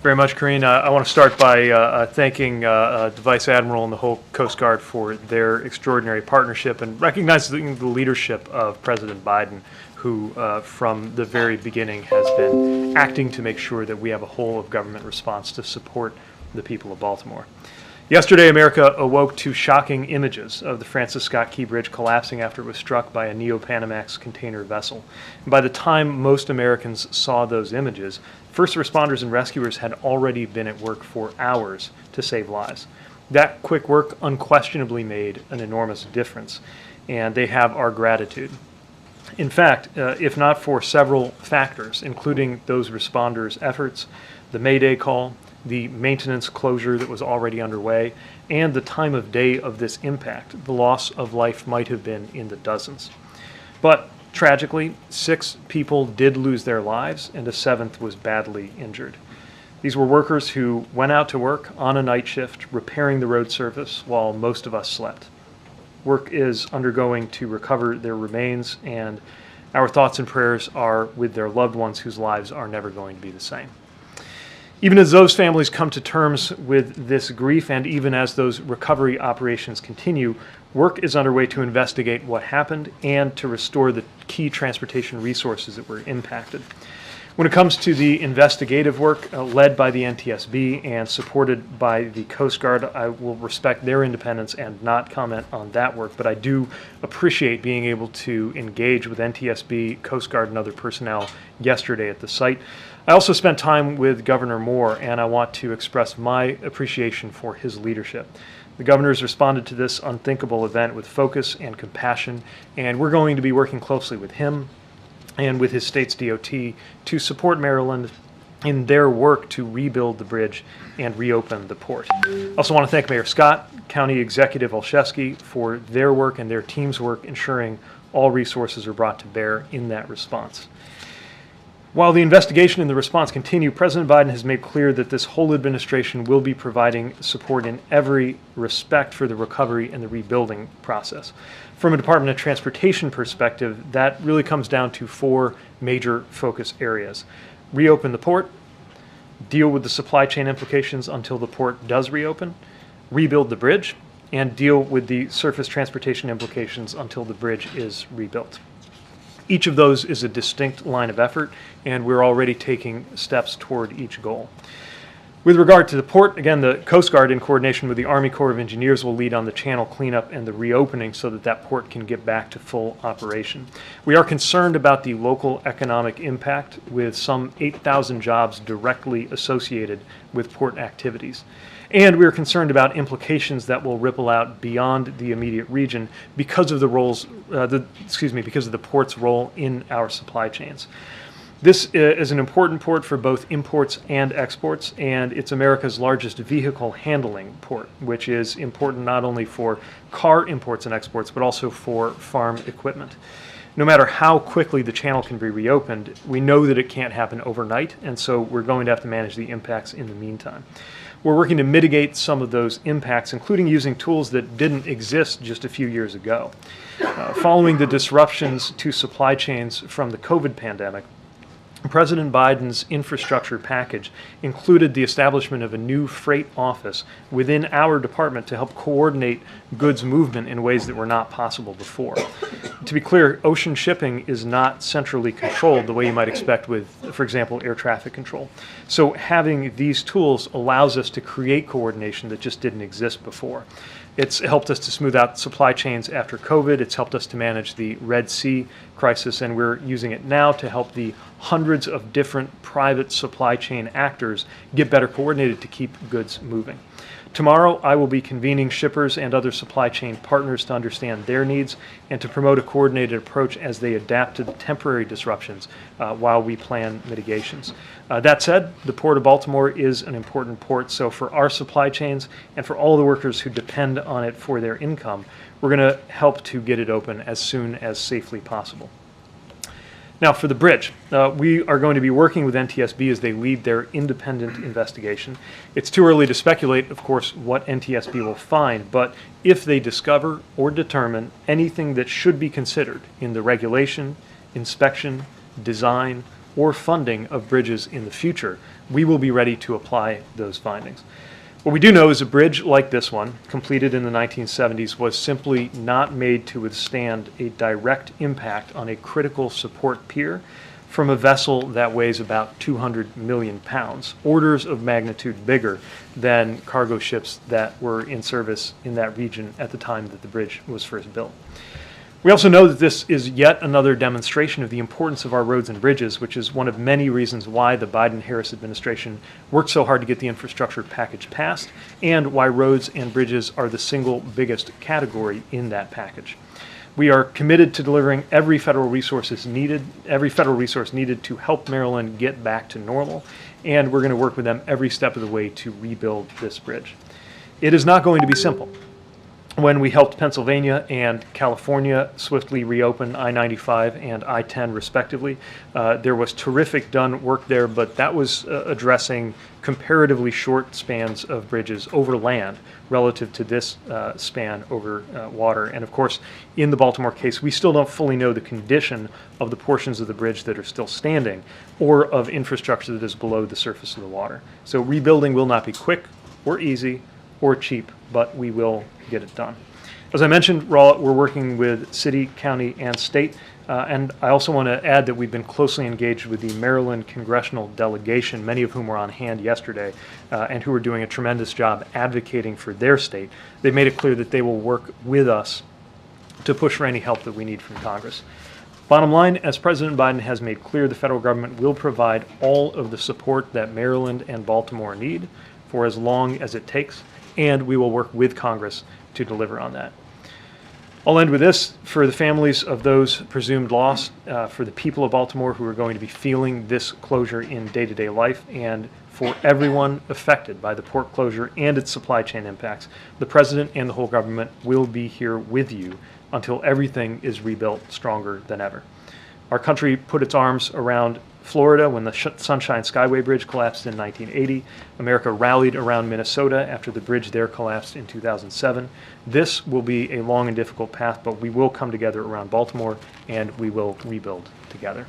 Very much, Karine. I want to start by thanking the Vice Admiral and the whole Coast Guard for their extraordinary partnership and recognizing the leadership of President Biden, who from the very beginning has been acting to make sure that we have a whole of government response to support the people of Baltimore. Yesterday, America awoke to shocking images of the Francis Scott Key Bridge collapsing after it was struck by a Neo-Panamax container vessel. And by the time most Americans saw those images, first responders and rescuers had already been at work for hours to save lives. That quick work unquestionably made an enormous difference, and they have our gratitude. In fact, if not for several factors, including those responders' efforts, the Mayday call, the maintenance closure that was already underway, and the time of day of this impact, the loss of life might have been in the dozens. But tragically, 6 people did lose their lives, and a 7th was badly injured. These were workers who went out to work on a night shift, repairing the road surface while most of us slept. Work is undergoing to recover their remains, and our thoughts and prayers are with their loved ones whose lives are never going to be the same. Even as those families come to terms with this grief, and even as those recovery operations continue, work is underway to investigate what happened and to restore the key transportation resources that were impacted. When it comes to the investigative work led by the NTSB and supported by the Coast Guard, I will respect their independence and not comment on that work, but I do appreciate being able to engage with NTSB, Coast Guard, and other personnel yesterday at the site. I also spent time with Governor Moore, and I want to express my appreciation for his leadership. The governor's responded to this unthinkable event with focus and compassion, and we're going to be working closely with him and with his state's DOT to support Maryland in their work to rebuild the bridge and reopen the port. I also want to thank Mayor Scott, County Executive Olszewski for their work and their team's work ensuring all resources are brought to bear in that response. While the investigation and the response continue, President Biden has made clear that this whole administration will be providing support in every respect for the recovery and the rebuilding process. From a Department of Transportation perspective, that really comes down to 4 major focus areas. Reopen the port, deal with the supply chain implications until the port does reopen, rebuild the bridge, and deal with the surface transportation implications until the bridge is rebuilt. Each of those is a distinct line of effort, and we're already taking steps toward each goal. With regard to the port, again, the Coast Guard, in coordination with the Army Corps of Engineers, will lead on the channel cleanup and the reopening so that that port can get back to full operation. We are concerned about the local economic impact, with some 8,000 jobs directly associated with port activities. And we are concerned about implications that will ripple out beyond the immediate region because of because of the port's role in our supply chains. This is an important port for both imports and exports, and it's America's largest vehicle handling port, which is important not only for car imports and exports, but also for farm equipment. No matter how quickly the channel can be reopened, we know that it can't happen overnight, and so we're going to have to manage the impacts in the meantime. We're working to mitigate some of those impacts, including using tools that didn't exist just a few years ago. Following the disruptions to supply chains from the COVID pandemic, President Biden's infrastructure package included the establishment of a new freight office within our department to help coordinate goods movement in ways that were not possible before. To be clear, ocean shipping is not centrally controlled the way you might expect with, for example, air traffic control. So having these tools allows us to create coordination that just didn't exist before. It's helped us to smooth out supply chains after COVID. It's helped us to manage the Red Sea crisis, and we're using it now to help the hundreds of different private supply chain actors get better coordinated to keep goods moving. Tomorrow, I will be convening shippers and other supply chain partners to understand their needs and to promote a coordinated approach as they adapt to the temporary disruptions while we plan mitigations. That said, the Port of Baltimore is an important port, so for our supply chains and for all the workers who depend on it for their income, we're going to help to get it open as soon as safely possible. Now, for the bridge, we are going to be working with NTSB as they lead their independent investigation. It's too early to speculate, of course, what NTSB will find, but if they discover or determine anything that should be considered in the regulation, inspection, design, or funding of bridges in the future, we will be ready to apply those findings. What we do know is a bridge like this one, completed in the 1970s, was simply not made to withstand a direct impact on a critical support pier from a vessel that weighs about 200 million pounds, orders of magnitude bigger than cargo ships that were in service in that region at the time that the bridge was first built. We also know that this is yet another demonstration of the importance of our roads and bridges, which is one of many reasons why the Biden-Harris administration worked so hard to get the infrastructure package passed, and why roads and bridges are the single biggest category in that package. We are committed to delivering every federal resource needed to help Maryland get back to normal, and we're going to work with them every step of the way to rebuild this bridge. It is not going to be simple. When we helped Pennsylvania and California swiftly reopen I-95 and I-10 respectively, there was terrific done work there, but that was addressing comparatively short spans of bridges over land relative to this span over water. And of course, in the Baltimore case, we still don't fully know the condition of the portions of the bridge that are still standing or of infrastructure that is below the surface of the water. So rebuilding will not be quick or easy or cheap, but we will get it done. As I mentioned, we're working with city, county, and state, and I also want to add that we've been closely engaged with the Maryland congressional delegation, many of whom were on hand yesterday, and who are doing a tremendous job advocating for their state. They've made it clear that they will work with us to push for any help that we need from Congress. Bottom line, as President Biden has made clear, the federal government will provide all of the support that Maryland and Baltimore need for as long as it takes, and we will work with Congress to deliver on that. I'll end with this. For the families of those presumed lost, for the people of Baltimore who are going to be feeling this closure in day-to-day life, and for everyone affected by the port closure and its supply chain impacts, the President and the whole government will be here with you until everything is rebuilt stronger than ever. Our country put its arms around Florida when the Sunshine Skyway Bridge collapsed in 1980. America rallied around Minnesota after the bridge there collapsed in 2007. This will be a long and difficult path, but we will come together around Baltimore, and we will rebuild together.